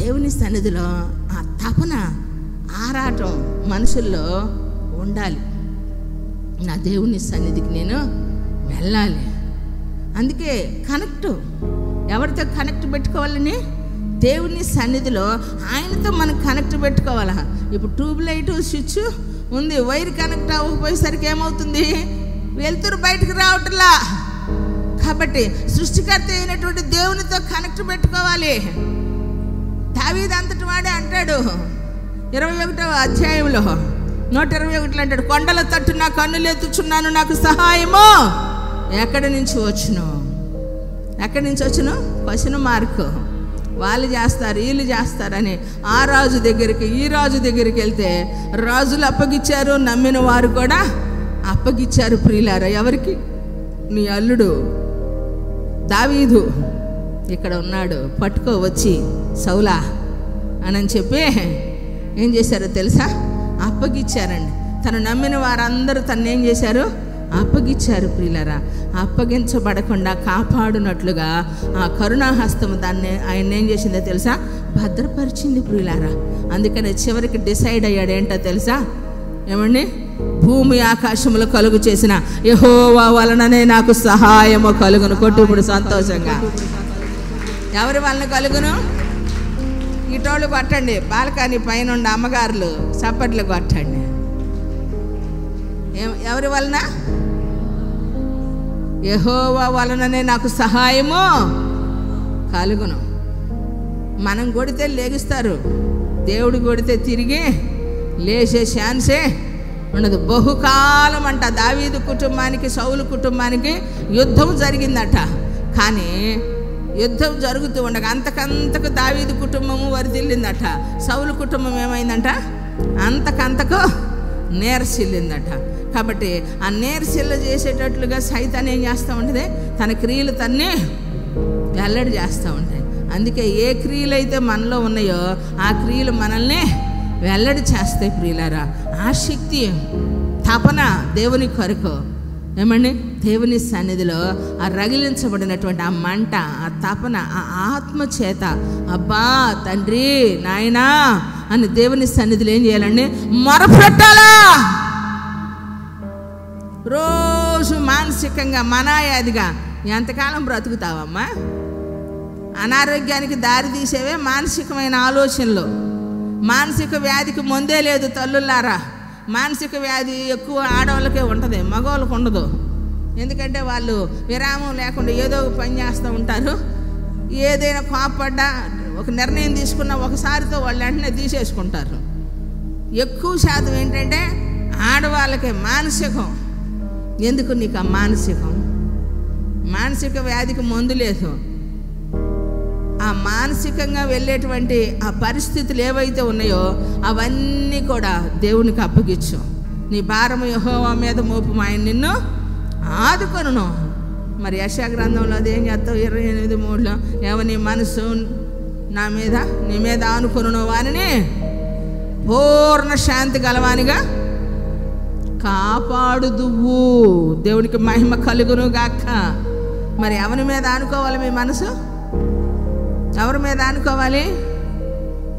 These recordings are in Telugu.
దేవుని సన్నిధిలో ఆ తపన, ఆరాటం మనుషుల్లో ఉండాలి. నా దేవుని సన్నిధికి నేను వెళ్ళాలి. అందుకే ఎవరితో కనెక్ట్ పెట్టుకోవాలని? దేవుని సన్నిధిలో ఆయనతో మనం కనెక్ట్ పెట్టుకోవాలా. ఇప్పుడు ట్యూబ్ లైట్ స్విచ్ ఉంది, వైర్ కనెక్ట్ అవ్వకపోయేసరికి ఏమవుతుంది? వెలుతురు బయటకు రావట్లా. కాబట్టి సృష్టికర్త అయినటువంటి దేవునితో కనెక్ట్ పెట్టుకోవాలి. దావీదు అంతటి వాడే అంటాడు 21వ అధ్యాయంలో 121 అంటాడు, కొండల తట్టు నా కన్నులు ఎత్తుచున్నాను, నాకు సహాయము ఎక్కడి నుంచి వచ్చును? Question mark. వాళ్ళు చేస్తారు, వీళ్ళు చేస్తారని ఆ రాజు దగ్గరికి ఈ రాజు దగ్గరికి వెళ్తే రాజులు అప్పగిచ్చారు, నమ్మిన వారు కూడా అప్పగిచ్చారు. ప్రియులారా, ఎవరికి? నీ అల్లుడు దావీదు ఇక్కడ ఉన్నాడు, పట్టుకో వచ్చి సౌలా అని చెప్పి ఏం చేశారో తెలుసా? అప్పగిచ్చారండి. తను నమ్మిన వారందరూ తను ఏం చేశారు? అప్పగిచ్చారు. ప్రియులారా, అప్పగించబడకుండా కాపాడునట్లుగా ఆ కరుణాహస్తము దాన్ని ఆయన ఏం చేసిందో తెలుసా? భద్రపరిచింది. ప్రియులారా, అందుకని చివరికి డిసైడ్ అయ్యాడు. ఏంటో తెలుసా? ఏమండి? భూమి ఆకాశములు కలుగు చేసిన యెహోవా వలననే నాకు సహాయము కలుగును. కొట్టు ఇప్పుడు సంతోషంగా. ఎవరి వలన కలుగును? ఇటోళ్ళు కొట్టండి, బాల్కనీ పైన ఉండే అమ్మగారులు చప్పట్లు కొట్టండి. ఎవరి వలన? యెహోవా వలననే నాకు సహాయము కలుగును. మనం కొడితే లేగిస్తారు, దేవుడు కొడితే తిరిగి లేచే ఛాన్సే ఉండదు. బహుకాలం అంట దావీదు కుటుంబానికి సౌలు కుటుంబానికి యుద్ధం జరిగిందట. కానీ యుద్ధం జరుగుతూ ఉండగా అంతకంతకు దావీదు కుటుంబము వరిదిల్లిందట. సౌలు కుటుంబం ఏమైందంట? అంతకంతకు నేరసిల్లిందట. కాబట్టి ఆ నేరసిల్ల చేసేటట్లుగా సైతాన్ ఏం చేస్తూ ఉంటుంది? తన క్రియలు తన్ని వెల్లడి చేస్తూ ఉంటాయి. అందుకే ఏ క్రియలు అయితే మనలో ఉన్నాయో ఆ క్రియలు మనల్ని వెల్లడి చేస్తాయి. ప్రియులారా, ఆ శక్తి, తపన దేవుని కొరకు, ఏమండి, దేవుని సన్నిధిలో ఆ రగిలించబడినటువంటి ఆ మంట, ఆ తపన, ఆ ఆత్మ చేత అబ్బా తండ్రి నాయనా అని దేవుని సన్నిధిలో ఏం చేయాలండి? మొరపెట్టాలా. రోజు మానసికంగా మనాయాదిగా ఎంతకాలం బ్రతుకుతావమ్మా? అనారోగ్యానికి దారి తీసేవే మానసికమైన ఆలోచనలు. మానసిక వ్యాధికి ముందే లేదు తల్లులారా. మానసిక వ్యాధి ఎక్కువ ఆడవాళ్ళకే ఉంటుంది, మగవాళ్ళకు ఉండదు. ఎందుకంటే వాళ్ళు విరామం లేకుండా ఏదో ఒక పని చేస్తూ ఉంటారు. ఏదైనా కోపడ్డా, ఒక నిర్ణయం తీసుకున్న ఒకసారితో వాళ్ళు వెంటనే తీసేసుకుంటారు. ఎక్కువ శాతం ఏంటంటే ఆడవాళ్ళకే మానసికం. ఎందుకు నీకు ఆ మానసికం? మానసిక వ్యాధికి మందు లేదు. ఆ మానసికంగా వెళ్ళేటువంటి ఆ పరిస్థితులు ఏవైతే ఉన్నాయో అవన్నీ కూడా దేవునికి అప్పగించు. నీ భారము యెహోవా మీద మోపు, ఆయన నిన్ను ఆదుకొనును. మరి యెషయా గ్రంథంలో అది ఏం చేస్తావు? 28:3 ఎవని మనసు నీ మీద ఆనుకొనును వానిని పూర్ణ శాంతి గలవానిగా కాపాడుదువు. దేవునికి మహిమ కలుగును గాక. మరి ఎవరి మీద ఆనుకోవాలి మీ మనసు? ఎవరి మీద ఆనుకోవాలి?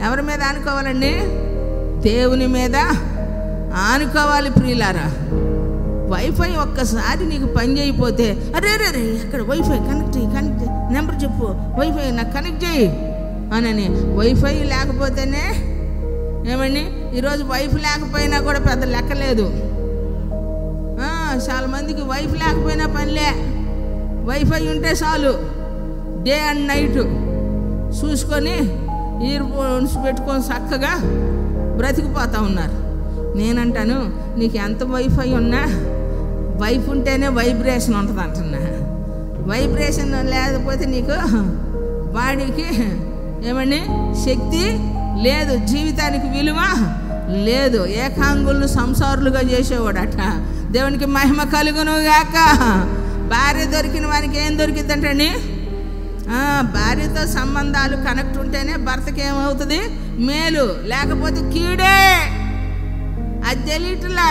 ఎవరి మీద ఆనుకోవాలండి? దేవుని మీద ఆనుకోవాలి. ప్రియులారా, వైఫై ఒక్కసారి నీకు పని చేయకపోతే అరే అక్కడ వైఫై కనెక్ట్ నెంబర్ చెప్పు, వైఫై నాకు కనెక్ట్ చేయి అని. వైఫై లేకపోతేనే ఏమండి, ఈరోజు వైఫ్ లేకపోయినా కూడా పెద్ద లెక్కలేదు. చాలా మందికి వైఫ్ లేకపోయినా పనిలే, వైఫై ఉంటే చాలు. డే అండ్ నైట్ చూసుకొని ఇయర్ ఫోన్స్ పెట్టుకొని చక్కగా బ్రతికిపోతూ ఉన్నారు. నేనంటాను, నీకు ఎంత వైఫై ఉన్నా వైఫ్ ఉంటేనే వైబ్రేషన్ ఉంటుంది అంటున్నా. వైబ్రేషన్ లేకపోతే నీకు బాడీకి ఏమండి శక్తి లేదు, జీవితానికి విలువ లేదు. ఏకాంగులను సంసారులుగా చేసేవాడట. దేవునికి మహిమ కలుగును గాక. భార్య దొరికిన వానికి ఏం దొరికిందంటండి? భార్యతో సంబంధాలు కనెక్ట్ ఉంటేనే భర్తకి ఏమవుతుంది? మేలు, లేకపోతే కీడే. అది తెలియట్లా.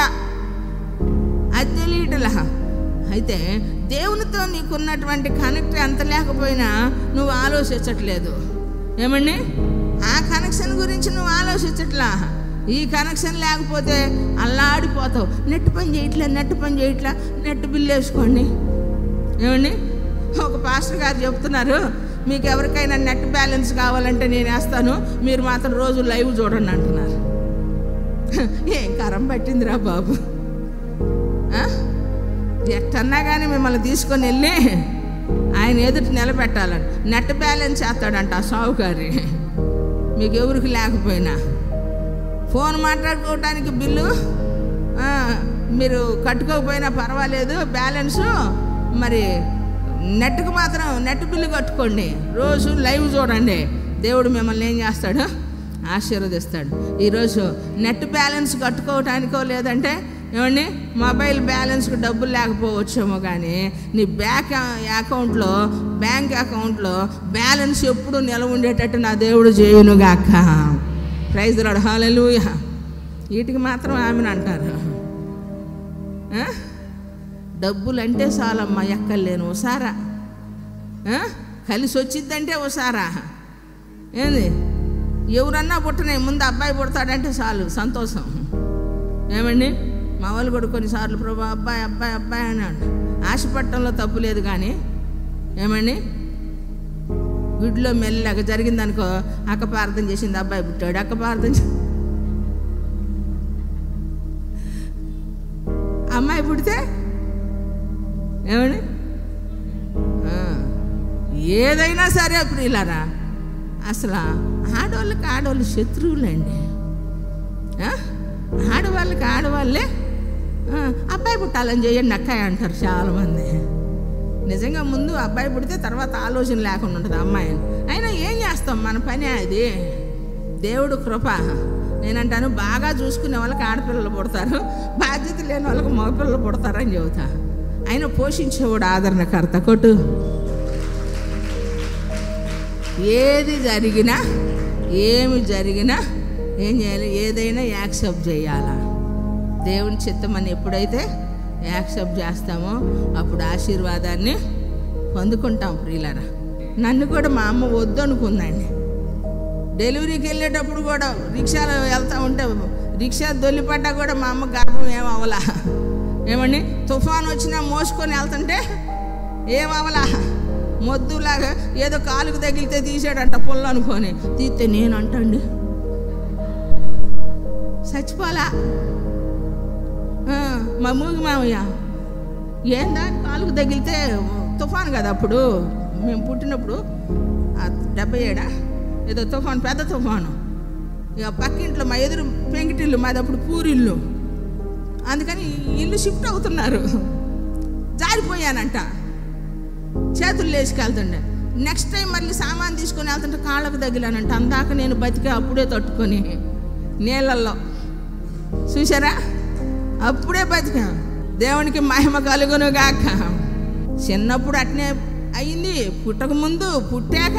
అయితే దేవునితో నీకున్నటువంటి కనెక్ట్ ఎంత లేకపోయినా నువ్వు ఆలోచించట్లేదు. ఏమండి, ఆ కనెక్షన్ గురించి నువ్వు ఆలోచించట్లా. ఈ కనెక్షన్ లేకపోతే అల్లాడిపోతావు. నెట్ పని చేయట్లా, నెట్ బిల్లు వేసుకోండి. ఏమండి, ఒక పాస్టర్ గారు చెప్తున్నారు, మీకు ఎవరికైనా నెట్ బ్యాలెన్స్ కావాలంటే నేను వేస్తాను, మీరు మాత్రం రోజు లైవ్ చూడండి అంటున్నారు. ఏం కరం పట్టిందిరా బాబు. ఎట్టన్నా కానీ మిమ్మల్ని తీసుకొని వెళ్ళి ఆయన ఎదుటి నిలబెట్టాలని నెట్ బ్యాలెన్స్ చేస్తాడంట ఆ సావుకారి. మీకు ఎవరికి లేకపోయినా ఫోన్ మాట్లాడుకోవటానికి బిల్లు మీరు కట్టుకోకపోయినా పర్వాలేదు, బ్యాలెన్సు మరి నెట్కు మాత్రం నెట్ బిల్లు కట్టుకోండి, రోజు లైవ్ చూడండి. దేవుడు మిమ్మల్ని ఏం చేస్తాడు? ఆశీర్వదిస్తాడు. ఈరోజు నెట్ బ్యాలెన్స్ కట్టుకోవటానికో లేదంటే ఏమండి మొబైల్ బ్యాలెన్స్కి డబ్బులు లేకపోవచ్చేమో, కానీ నీ బ్యాంక్ అకౌంట్లో బ్యాలెన్స్ ఎప్పుడు నిలవ ఉండేటట్టు నా దేవుడు చేయునుగాక. ప్రైజ్ ది లార్డ్, హల్లెలూయా. వీటికి మాత్రం ఆమెను అంటారు. డబ్బులంటే చాలమ్మా, ఎక్కలేను ఓసారా, కలిసి వచ్చిద్దంటే ఓసారా. ఏంది, ఎవరన్నా పుట్టనే ముందు అబ్బాయి పుడతాడంటే చాలు సంతోషం. ఏమండి, మా వాళ్ళు కూడా కొన్నిసార్లు ప్రభా అబ్బాయి అబ్బాయి అబ్బాయి అని అంట. ఆశపట్టంలో తప్పు లేదు, కానీ ఏమండి గుడిలో మెల్లగా జరిగిందనుకో, అక్క ప్రార్థన చేసింది, అబ్బాయి పుట్టాడు, అక్క ప్రార్థన అమ్మాయి పుడితే ఏమండి ఏదైనా సరే ప్రియులారా, అసలు ఆడవాళ్ళు శత్రువులండి. ఆడవాళ్ళే అబ్బాయి పుట్టాలని చేయండి అక్కాయి అంటారు చాలామంది. నిజంగా ముందు అబ్బాయి పుడితే తర్వాత ఆలోచన లేకుండా ఉంటుంది అమ్మాయిని. అయినా ఏం చేస్తాం, మన పని అది, దేవుడు కృప. నేనంటాను, బాగా చూసుకునే వాళ్ళకి ఆడపిల్లలు పుడతారు, బాధ్యత లేని వాళ్ళకి మగపిల్లలు పుడతారని చెబుతా. ఆయన పోషించేవాడు, ఆదరణకర్త. కొట్టు. ఏది జరిగినా ఏమి జరిగినా ఏం చేయాలి? ఏదైనా యాక్సెప్ట్ చేయాలా. దేవుని చిత్తమని ఎప్పుడైతే యాక్సెప్ట్ చేస్తామో అప్పుడు ఆశీర్వాదాన్ని పొందుకుంటాం. ప్రియులారా, నన్ను కూడా మా అమ్మ వద్దు అనుకుందండి. డెలివరీకి వెళ్ళేటప్పుడు కూడా రిక్షాలో వెళ్తూ ఉంటే రిక్షా దొల్లిపడ్డా కూడా మా అమ్మ గర్భం ఏమవలా. ఏమండి, తుఫాన్ వచ్చినా మోసుకొని వెళ్తుంటే ఏమవలా, మొద్దులాగా ఏదో కాలుకు తగిలితే తీసాడంట పుల్ల అనుకొని. తీస్తే నేను అంటండి చచ్చిపోలా. మా మూగి మామయ్య ఏందా కాలుకు తగిలితే తుఫాను కదా, అప్పుడు మేము పుట్టినప్పుడు 77 ఏదో తుఫాను, పెద్ద తుఫాను. ఇక పక్కింట్లో మా ఎదురు పెంకిటిల్లు, మాది అప్పుడు పూరిల్లు, అందుకని ఇల్లు షిఫ్ట్ అవుతున్నారు. జారిపోయానంట, చేతులు లేచుకెళ్తుండే. నెక్స్ట్ టైం మళ్ళీ సామాన్ తీసుకొని వెళ్తుంటే కాళ్ళకు తగిలానంట. అందాక నేను బతికే అప్పుడే తట్టుకొని నీళ్ళల్లో చూసారా, అప్పుడే బతికా. దేవునికి మహిమ కలుగును గాక. చిన్నప్పుడు అట్నే అయింది, పుట్టక ముందు, పుట్టాక,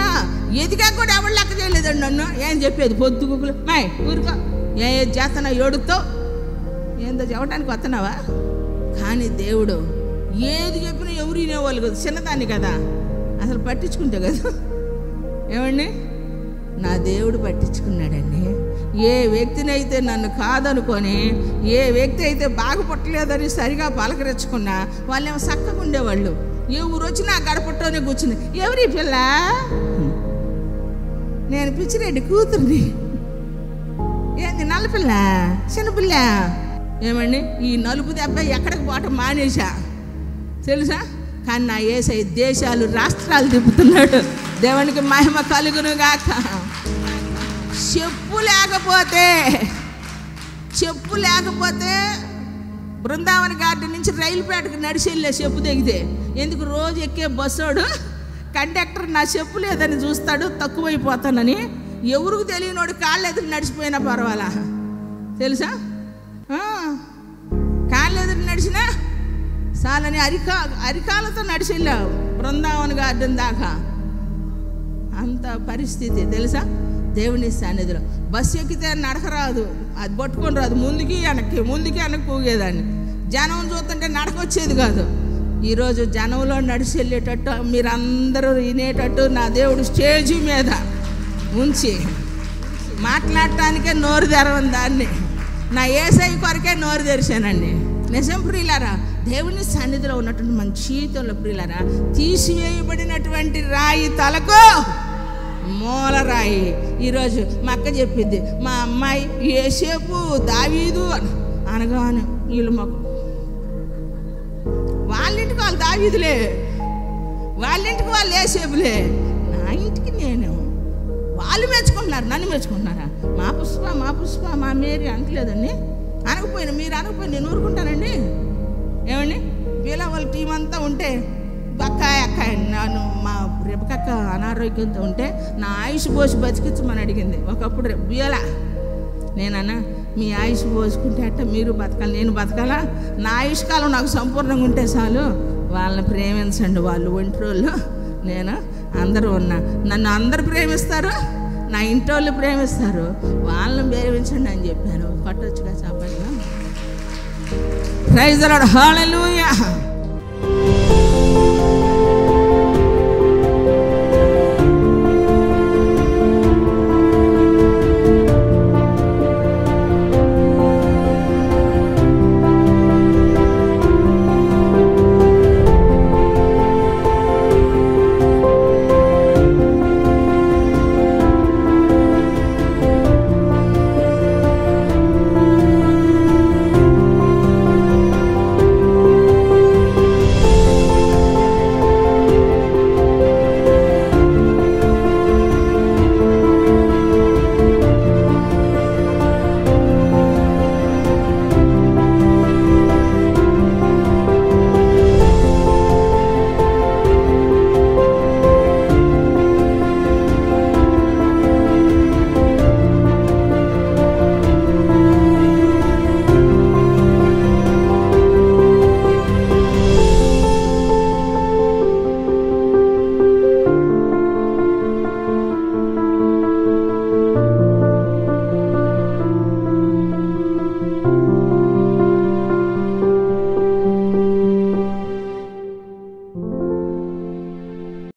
ఎదిగాక కూడా ఎవరు లెక్క చేయలేదండి నన్ను. ఏం చెప్పేది పొద్దు గుగ్గులు, మాయ్ ఊరుకో, ఏది చేస్తున్నా ఏడుతావు, ఏందో చెప్పడానికి వస్తున్నావా. కానీ దేవుడు ఏది చెప్పినా ఎవరు వినేవాళ్ళు కదా, చిన్నదాన్ని కదా, అసలు పట్టించుకుంటే కదా. ఏమండి, నా దేవుడు పట్టించుకున్నాడండి. ఏ వ్యక్తిని అయితే నన్ను కాదనుకొని, ఏ వ్యక్తి అయితే బాగుపట్టలేదని సరిగా పలకరించుకున్నా వాళ్ళేమో చక్కగా ఉండేవాళ్ళు. ఏ ఊరు వచ్చినా గడపట్టోనే కూర్చుని, ఎవరి పిల్ల, నేను పిచ్చిరెడ్డి కూతుర్ని, ఏంది నల్లపిల్ల, చిన్నపిల్ల. ఏమండి, ఈ నలుపు దెబ్బ ఎక్కడికి పోవటం మానేసా తెలుసా. కానీ నా యేసయ్య దేశాలు రాష్ట్రాలు తిప్పుతున్నాడు. దేవునికి మహిమ కలుగును గాక. చెప్పు లేకపోతే బృందావన గార్డెన్ నుంచి రైలుపేటకు నడిచి వెళ్ళే చెప్పు తెగితే ఎందుకు? రోజు ఎక్కే బస్సోడు కండక్టర్ నా చెప్పు లేదని చూస్తాడు, తక్కువైపోతానని. ఎవరికి తెలియనోడు కాళ్ళు ఎదురు నడిచిపోయినా పర్వాలా తెలుసా. కాళ్ళు ఎదురు నడిచినా చాలని అరికాలతో నడిచి వెళ్ళావు బృందావన గార్డెన్ దాకా. అంత పరిస్థితి తెలుసా. దేవుని సన్నిధిలో బస్సు ఎక్కితే నడక రాదు, అది పట్టుకొని రాదు, ముందుకి వెనక్కి పోగేదాన్ని. జనం చూస్తుంటే నడక వచ్చేది కాదు. ఈరోజు జనంలో నడిచి వెళ్ళేటట్టు మీరందరూ వినేటట్టు నా దేవుడు స్టేజీ మీద ఉంచి మాట్లాడటానికే నోరు తెరవని దాన్ని నా యేసయ్య కొరకే నోరు తెరిచానండి. నిజం ప్రియులారా, దేవుని సన్నిధిలో ఉన్నటువంటి మన జీవితంలో ప్రియులారా, తీసివేయబడినటువంటి రాయి తలకు మూల రాయి. ఈరోజు మా అక్క చెప్పింది, మా అమ్మాయి యేసేపు దావీదు అనగానే వీళ్ళు మాకు వాళ్ళింటికి వాళ్ళు దావీదులే, వాళ్ళింటికి వాళ్ళు యేసేపులే, నా ఇంటికి నేను. వాళ్ళు మెచ్చుకుంటున్నారు, నన్ను మెచ్చుకుంటున్నారా? మా పుష్ప మా మేరీ అనట్లేదండి. అనకపోయినా మీరు అనకపోయినా నేను ఊరుకుంటానండి. ఏమండి వీళ్ళ వాళ్ళ టీం అంతా ఉంటే అక్కాయ నన్ను మా రెబకక్క అనారోగ్యంతో ఉంటే నా ఆయుష్ పోసి బతికించమని అడిగింది ఒకప్పుడు బీల. నేనన్నా మీ ఆయుష్ పోసుకుంటే అట్ట మీరు బతకాలి, నేను బతకాలా? నా ఆయుష్ కాలం నాకు సంపూర్ణంగా ఉంటే చాలు. వాళ్ళని ప్రేమించండి, వాళ్ళు ఒంటరోళ్ళు, నేను అందరూ ఉన్నా. నన్ను అందరు ప్రేమిస్తారు, నా ఇంటోళ్ళు ప్రేమిస్తారు, వాళ్ళని ప్రేమించండి అని చెప్పాను. పట్టొచ్చుగా చెప్పండి. Praise the lord, hallelujah.